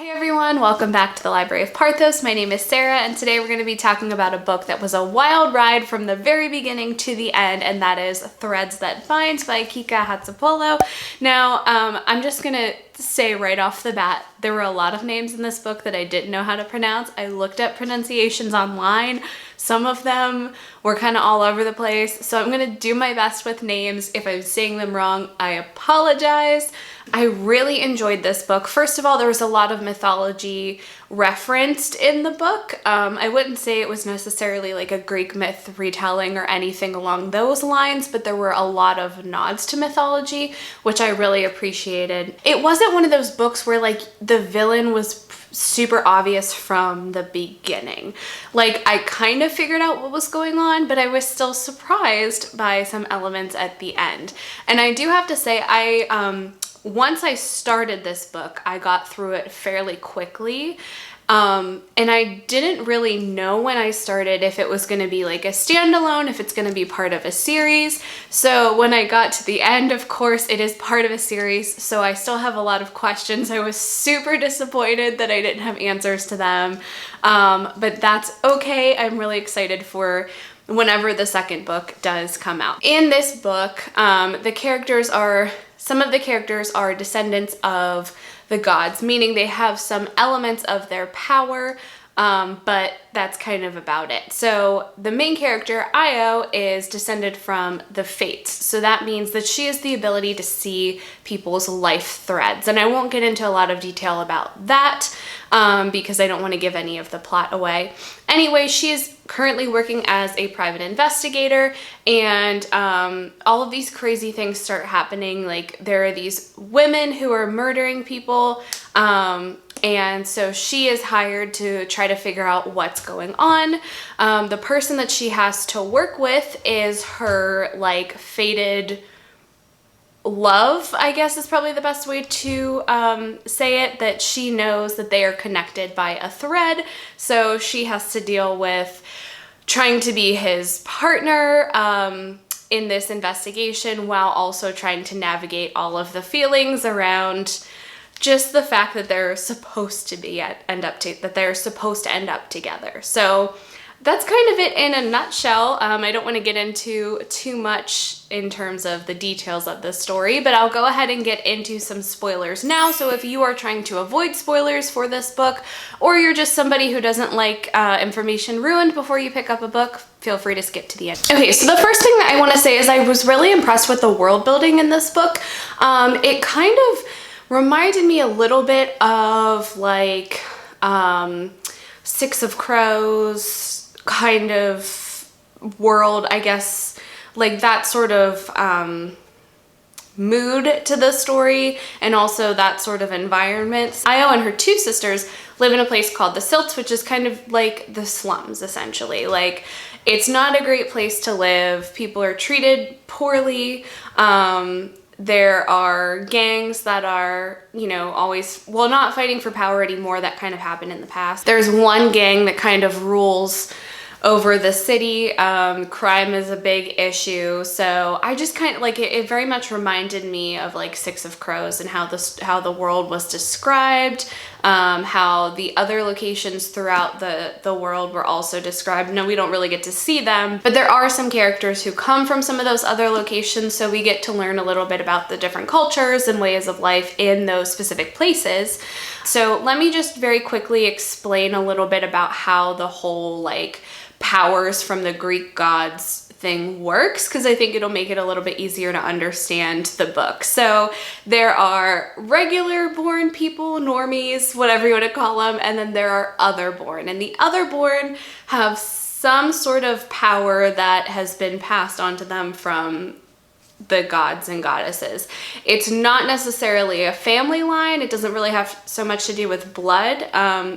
Hey everyone, welcome back to the Library of Parthos. My name is Sarah, and today we're going to be talking about a book that was a wild ride from the very beginning to the end, and that is Threads That Bind by Kika Hatzopoulou. Now, I'm just going to say right off the bat, there were a lot of names in this book that I didn't know how to pronounce. I looked up pronunciations online. Some of them were kind of all over the place, so I'm going to do my best with names. If I'm saying them wrong, I apologize. I really enjoyed this book. First of all, there was a lot of mythology referenced in the book. I wouldn't say it was necessarily like a Greek myth retelling or anything along those lines, but there were a lot of nods to mythology, which I really appreciated. It wasn't one of those books where like the villain was super obvious from the beginning. Like I kind of figured out what was going on, but I was still surprised by some elements at the end. And I do have to say, once I started this book, I got through it fairly quickly. And I didn't really know when I started if it was going to be like a standalone, if it's going to be part of a series. So when I got to the end, of course, it is part of a series. So I still have a lot of questions. I was super disappointed that I didn't have answers to them. But that's okay. I'm really excited for whenever the second book does come out. In this book, some of the characters are descendants of the gods, meaning they have some elements of their power, but that's kind of about it. So the main character, Io, is descended from the Fates. So that means that she has the ability to see people's life threads. And I won't get into a lot of detail about that because I don't want to give any of the plot away. Anyway, she is currently working as a private investigator, and all of these crazy things start happening. Like there are these women who are murdering people, and so she is hired to try to figure out what's going on. The person that she has to work with is her like fated love, I guess is probably the best way to say it, that she knows that they are connected by a thread. So she has to deal with trying to be his partner in this investigation while also trying to navigate all of the feelings around just the fact that they're supposed to end up together. So that's kind of it in a nutshell. I don't want to get into too much in terms of the details of the story, but I'll go ahead and get into some spoilers now. So if you are trying to avoid spoilers for this book, or you're just somebody who doesn't like information ruined before you pick up a book, feel free to skip to the end. Okay, so the first thing that I want to say is I was really impressed with the world building in this book. It kind of reminded me a little bit of like Six of Crows kind of world, I guess, like that sort of mood to the story, and also that sort of environment. Io and her two sisters live in a place called the Silts, which is kind of like the slums, essentially. Like, it's not a great place to live. People are treated poorly. There are gangs that are, always, well, not fighting for power anymore. That kind of happened in the past. There's one gang that kind of rules over the city. Crime is a big issue. So I just kind of like it very much reminded me of like Six of Crows and how the world was described, how the other locations throughout the world were also described. No, we don't really get to see them, but there are some characters who come from some of those other locations, so we get to learn a little bit about the different cultures and ways of life in those specific places. So let me just very quickly explain a little bit about how the whole like powers from the Greek gods thing works, because I think it'll make it a little bit easier to understand the book. So there are regular born people, normies, whatever you want to call them, and then there are otherborn. And the otherborn have some sort of power that has been passed on to them from the gods and goddesses. It's not necessarily a family line. It doesn't really have so much to do with blood.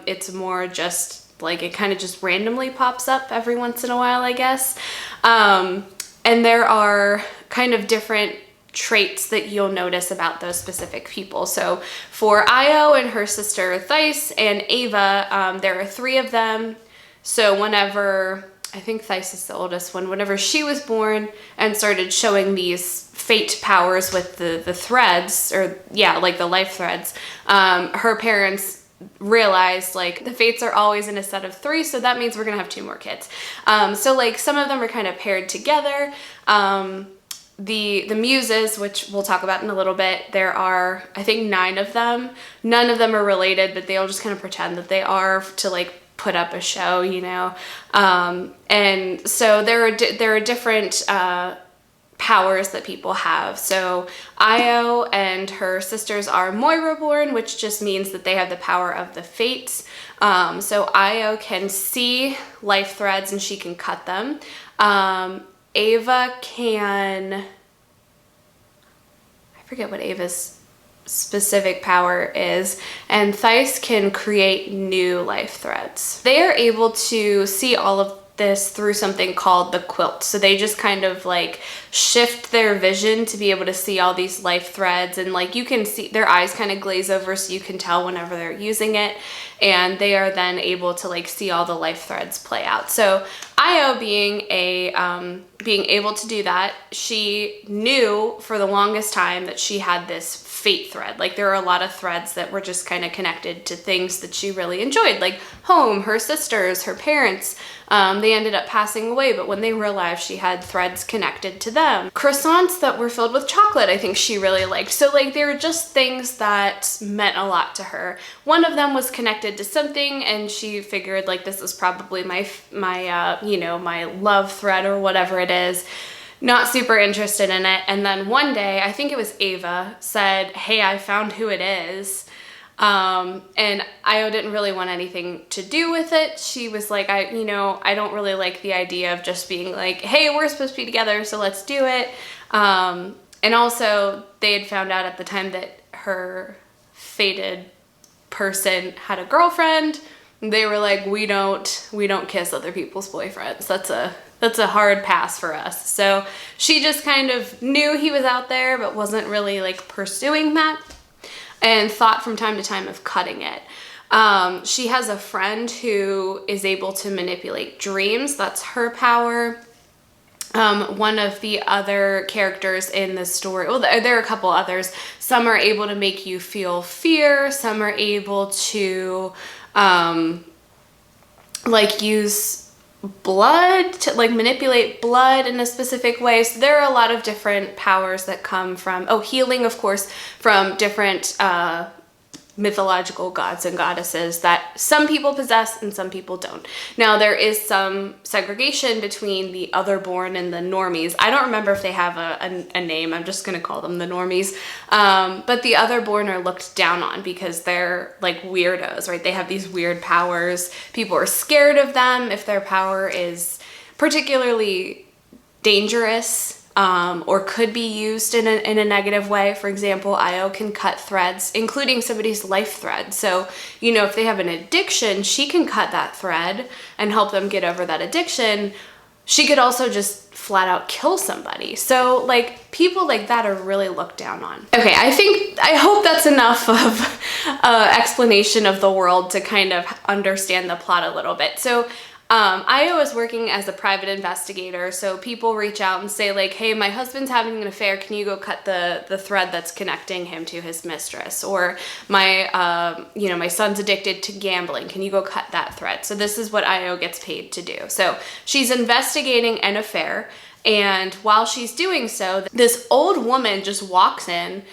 It's more just like it kind of just randomly pops up every once in a while, I guess. And there are kind of different traits that you'll notice about those specific people. So for Io and her sister Thais and Ava, there are three of them. So whenever, I think Thais is the oldest one, whenever she was born and started showing these fate powers with the threads, or yeah, like the life threads, her parents realized like the fates are always in a set of 3, so that means we're gonna have 2 more kids. So like some of them are kind of paired together. The muses, which we'll talk about in a little bit, there are, I think, 9 of them. None of them are related, but they all just kind of pretend that they are to like put up a show, you know. And so there are different powers that people have. So Io and her sisters are Moira born, which just means that they have the power of the fates. So Io can see life threads and she can cut them. Ava can, I forget what Ava's specific power is, and Thais can create new life threads. They are able to see all of this through something called the quilt. So they just kind of like shift their vision to be able to see all these life threads, and like you can see their eyes kind of glaze over so you can tell whenever they're using it, and they are then able to like see all the life threads play out. So Io being able to do that, she knew for the longest time that she had this fate thread. Like there are a lot of threads that were just kind of connected to things that she really enjoyed, like home, her sisters, her parents. They ended up passing away, but when they realized she had threads connected to them. Croissants that were filled with chocolate, I think she really liked. So like they were just things that meant a lot to her. One of them was connected to something, and she figured like this is probably my you know, my love thread or whatever it is. Not super interested in it. And then one day, I think it was Ava, said, "Hey, I found who it is." And Io didn't really want anything to do with it. She was like, I don't really like the idea of just being like, hey, we're supposed to be together, so let's do it. And also they had found out at the time that her fated person had a girlfriend. They were like, we don't kiss other people's boyfriends. That's a hard pass for us. So she just kind of knew he was out there, but wasn't really like pursuing that, and thought from time to time of cutting it. She has a friend who is able to manipulate dreams. That's her power. One of the other characters in the story, well, there are a couple others. Some are able to make you feel fear. Some are able to like use blood to like manipulate blood in a specific way. So there are a lot of different powers that come from, healing, of course, from different mythological gods and goddesses that some people possess and some people don't. Now there is some segregation between the otherborn and the normies. I don't remember if they have a name. I'm just gonna call them the normies. But the otherborn are looked down on because they're like weirdos, right? They have these weird powers. People are scared of them if their power is particularly dangerous. Or could be used in a negative way. For example, Io can cut threads, including somebody's life thread. So, you know, if they have an addiction, she can cut that thread and help them get over that addiction. She could also just flat out kill somebody. So like people like that are really looked down on. Okay, I hope that's enough of explanation of the world to kind of understand the plot a little bit. So Io is working as a private investigator, so people reach out and say like, hey, my husband's having an affair, can you go cut the thread that's connecting him to his mistress? Or my son's addicted to gambling, can you go cut that thread? So this is what Io gets paid to do. So she's investigating an affair, and while she's doing so, this old woman just walks in,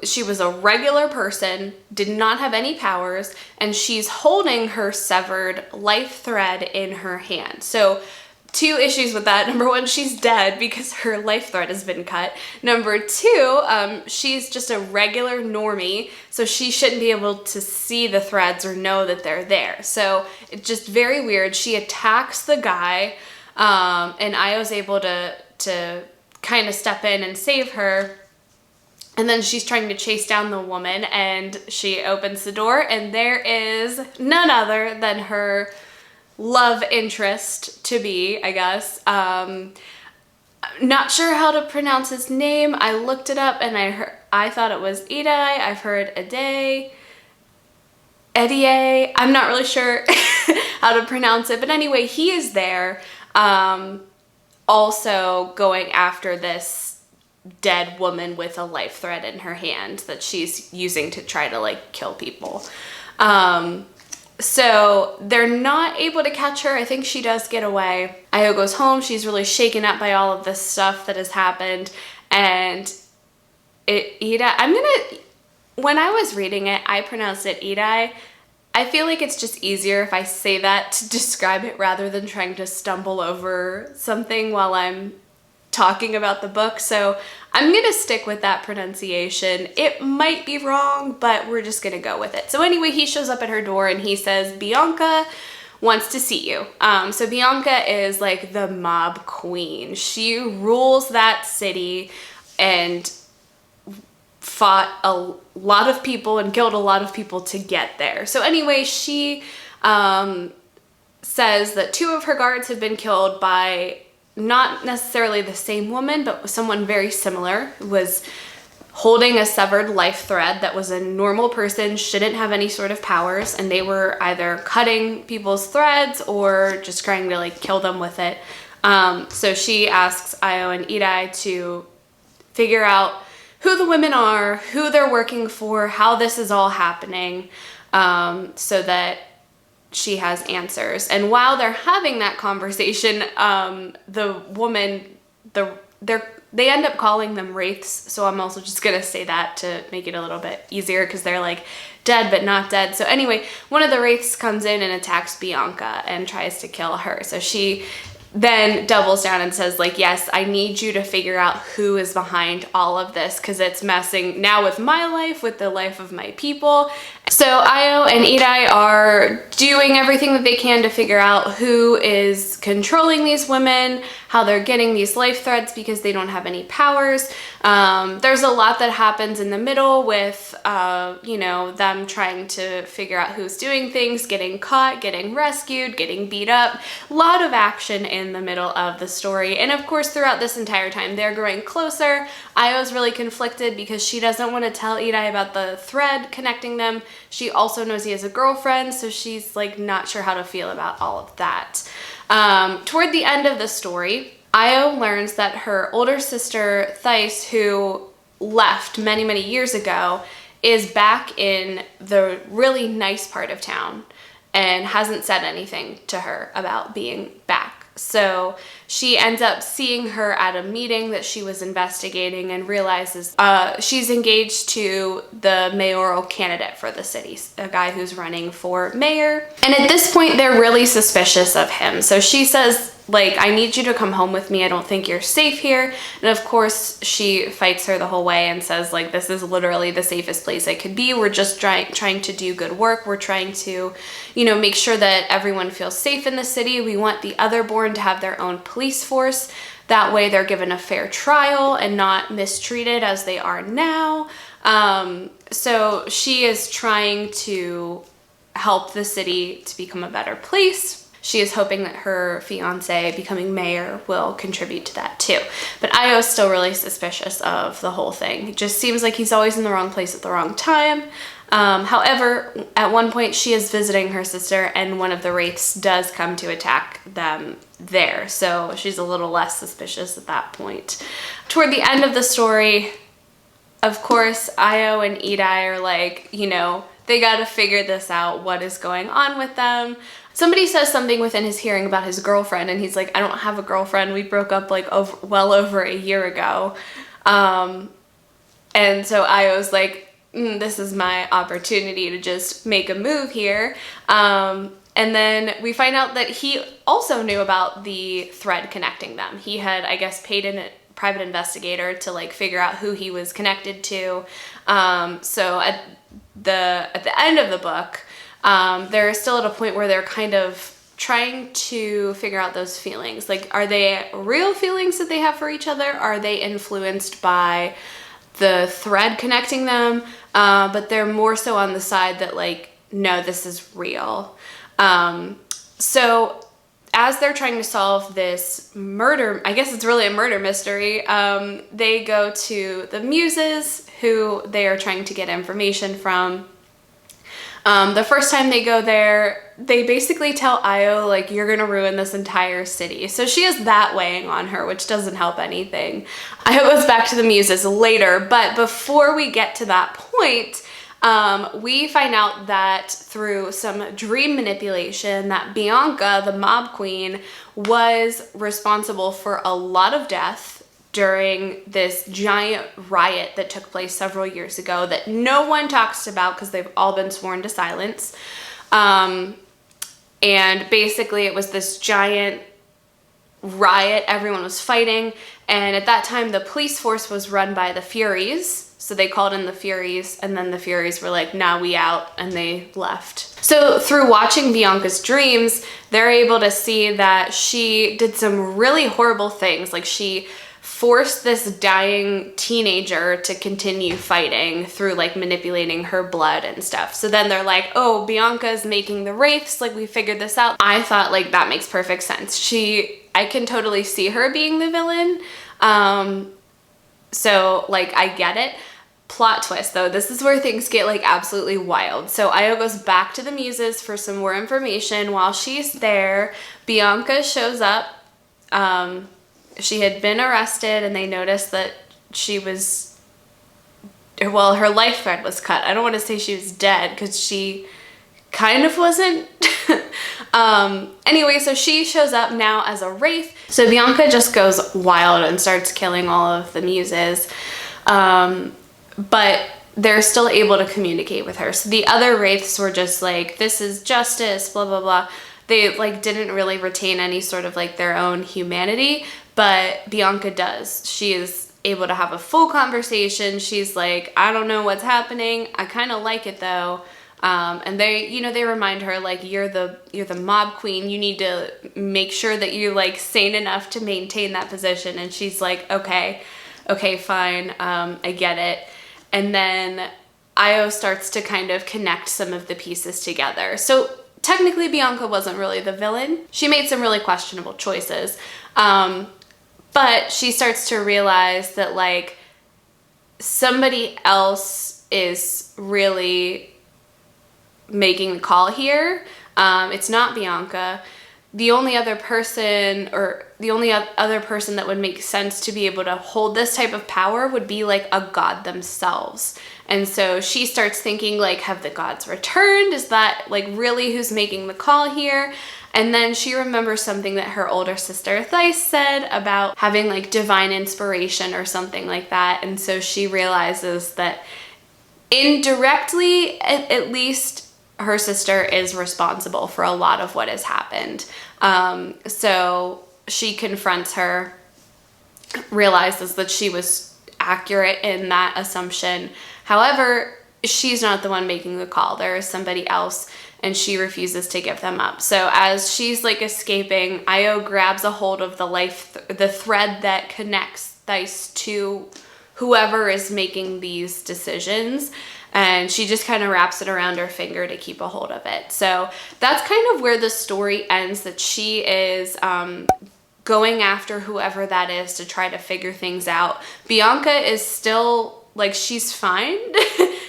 she was a regular person, did not have any powers, and she's holding her severed life thread in her hand. So 2 issues with that. Number 1, she's dead because her life thread has been cut. Number 2, she's just a regular normie, so she shouldn't be able to see the threads or know that they're there. So it's just very weird. She attacks the guy, and Io's able to kind of step in and save her. And then she's trying to chase down the woman, and she opens the door, and there is none other than her love interest to be, I guess. Not sure how to pronounce his name. I looked it up and I thought it was Edei. I've heard Edei. I'm not really sure how to pronounce it, but anyway, he is there, also going after this dead woman with a life thread in her hand that she's using to try to like kill people. So they're not able to catch her. I think she does get away. Io goes home. She's really shaken up by all of this stuff that has happened. And when I was reading it, I pronounced it Edei. I feel like it's just easier if I say that to describe it rather than trying to stumble over something while I'm talking about the book. So I'm going to stick with that pronunciation. It might be wrong, but we're just going to go with it. So anyway, he shows up at her door and he says, Bianca wants to see you. So Bianca is like the mob queen. She rules that city and fought a lot of people and killed a lot of people to get there. So anyway, she says that 2 of her guards have been killed by not necessarily the same woman, but someone very similar, who was holding a severed life thread that was a normal person, shouldn't have any sort of powers, and they were either cutting people's threads or just trying to like kill them with it. So she asks Io and Edei to figure out who the women are, who they're working for, how this is all happening, so that she has answers. And while they're having that conversation, the woman, they end up calling them wraiths. So I'm also just gonna say that to make it a little bit easier, because they're like dead but not dead. So anyway, one of the wraiths comes in and attacks Bianca and tries to kill her. So she then doubles down and says like, yes, I need you to figure out who is behind all of this, because it's messing now with my life, with the life of my people. So Io and Edei are doing everything that they can to figure out who is controlling these women, how they're getting these life threads because they don't have any powers. There's a lot that happens in the middle with, you know, them trying to figure out who's doing things, getting caught, getting rescued, getting beat up. A lot of action in the middle of the story. And of course, throughout this entire time, they're growing closer. Io's really conflicted because she doesn't want to tell Edei about the thread connecting them. She also knows he has a girlfriend, so she's like not sure how to feel about all of that. Toward the end of the story, Io learns that her older sister Thais, who left many, many years ago, is back in the really nice part of town and hasn't said anything to her about being back. So she ends up seeing her at a meeting that she was investigating and realizes she's engaged to the mayoral candidate for the city, a guy who's running for mayor. And at this point, they're really suspicious of him. So she says, like, I need you to come home with me. I don't think you're safe here. And of course, she fights her the whole way and says, like, this is literally the safest place I could be. We're just trying to do good work. We're trying to, you know, make sure that everyone feels safe in the city. We want the otherborn to have their own police force. That way they're given a fair trial and not mistreated as they are now. So she is trying to help the city to become a better place. She is hoping that her fiance becoming mayor will contribute to that too. But Io is still really suspicious of the whole thing. It just seems like he's always in the wrong place at the wrong time. However, at one point she is visiting her sister and one of the wraiths does come to attack them there. So she's a little less suspicious at that point. Toward the end of the story, of course, Io and Edei are like, you know, they gotta figure this out, what is going on with them. Somebody says something within his hearing about his girlfriend and he's like, I don't have a girlfriend. We broke up like well over a year ago. And so Io's like, this is my opportunity to just make a move here. And then we find out that he also knew about the thread connecting them. He had, I guess, paid a private investigator to like figure out who he was connected to. So at the end of the book, they're still at a point where they're kind of trying to figure out those feelings. Like, are they real feelings that they have for each other? Are they influenced by the thread connecting them? But they're more so on the side that like, no, this is real. So as they're trying to solve this murder, I guess it's really a murder mystery, they go to the muses who they are trying to get information from. The first time they go there, they basically tell Io, like, you're gonna ruin this entire city. So she has that weighing on her, which doesn't help anything. Io goes back to the muses later, but before we get to that point, we find out that through some dream manipulation that Bianca, the mob queen, was responsible for a lot of death during this giant riot that took place several years ago that no one talks about because they've all been sworn to silence. And basically it was this giant riot. Everyone was fighting. And at that time, the police force was run by the Furies. So they called in the Furies, and then the Furies were like, nah, we out, and they left. So through watching Bianca's dreams, they're able to see that she did some really horrible things. Like, she forced this dying teenager to continue fighting through like manipulating her blood and stuff. So then they're like, oh, Bianca's making the wraiths, like we figured this out. I thought like that makes perfect sense. I can totally see her being the villain. So like I get it. Plot twist though, this is where things get like absolutely wild. So Io goes back to the muses for some more information. While she's there, Bianca shows up. She had been arrested and they noticed that she was, well, her life thread was cut. I don't want to say she was dead because she kind of wasn't. Anyway, so she shows up now as a wraith. So Bianca just goes wild and starts killing all of the muses. But they're still able to communicate with her. So the other wraiths were just like, this is justice, blah, blah, blah. They like didn't really retain any sort of like their own humanity, but Bianca does. She is able to have a full conversation. She's like, I don't know what's happening. I kind of like it though. And they, you know, they remind her like, you're the mob queen. You need to make sure that you're like sane enough to maintain that position. And she's like, okay, fine. I get it. And then Io starts to kind of connect some of the pieces together. So technically Bianca wasn't really the villain. She made some really questionable choices. But she starts to realize that like somebody else is really making the call here. It's not Bianca. The only other person that would make sense to be able to hold this type of power would be like a god themselves. And so she starts thinking like, have the gods returned? Is that like really who's making the call here? And then she remembers something that her older sister Edei said about having like divine inspiration or something like that. And so she realizes that indirectly, at least, her sister is responsible for a lot of what has happened. So she confronts her, realizes that she was accurate in that assumption. However, she's not the one making the call. There is somebody else, and she refuses to give them up. So as she's like escaping, Io grabs a hold of the thread that connects Thais to whoever is making these decisions. And she just kind of wraps it around her finger to keep a hold of it. So that's kind of where the story ends, that she is going after whoever that is to try to figure things out. Bianca is still, like, she's fine.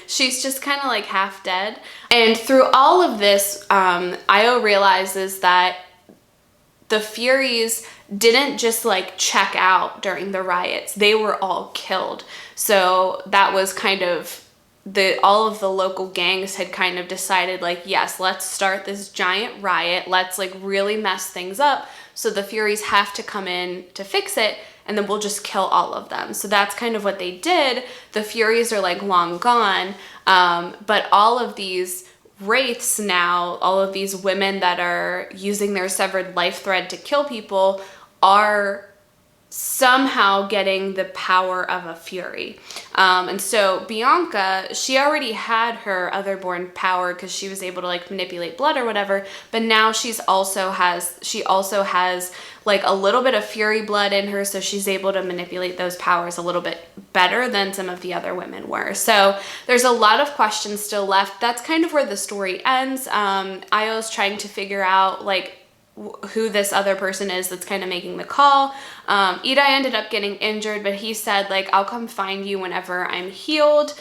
She's just kind of like half dead. And through all of this, Io realizes that the Furies didn't just like check out during the riots. They were all killed. So that was kind of all of the local gangs had kind of decided like, yes, let's start this giant riot. Let's like really mess things up. So the Furies have to come in to fix it, and then we'll just kill all of them. So that's kind of what they did. The Furies are like long gone. But all of these wraiths now, all of these women that are using their severed life thread to kill people are somehow getting the power of a Fury. And so Bianca, she already had her otherborn power because she was able to like manipulate blood or whatever, but now she also has like a little bit of Fury blood in her, so she's able to manipulate those powers a little bit better than some of the other women were. So there's a lot of questions still left. That's kind of where the story ends. Io's trying to figure out like who this other person is that's kind of making the call. Edei ended up getting injured, but he said like, I'll come find you whenever I'm healed.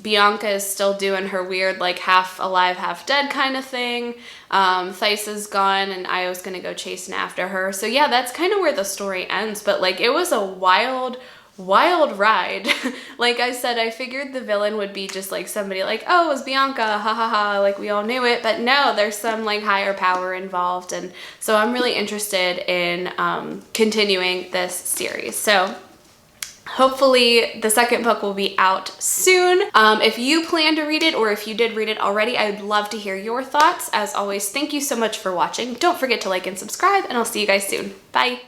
Bianca is still doing her weird, like, half alive, half dead kind of thing. Thais gone and Io's gonna go chasing after her. So yeah, that's kind of where the story ends, but like, it was a wild ride. Like I said, I figured the villain would be just like somebody like, oh, it was Bianca, ha ha ha, like we all knew it, but no, there's some like higher power involved, and so I'm really interested in continuing this series. So hopefully the second book will be out soon. If you plan to read it, or if you did read it already, I'd love to hear your thoughts. As always, thank you so much for watching. Don't forget to like and subscribe, and I'll see you guys soon. Bye.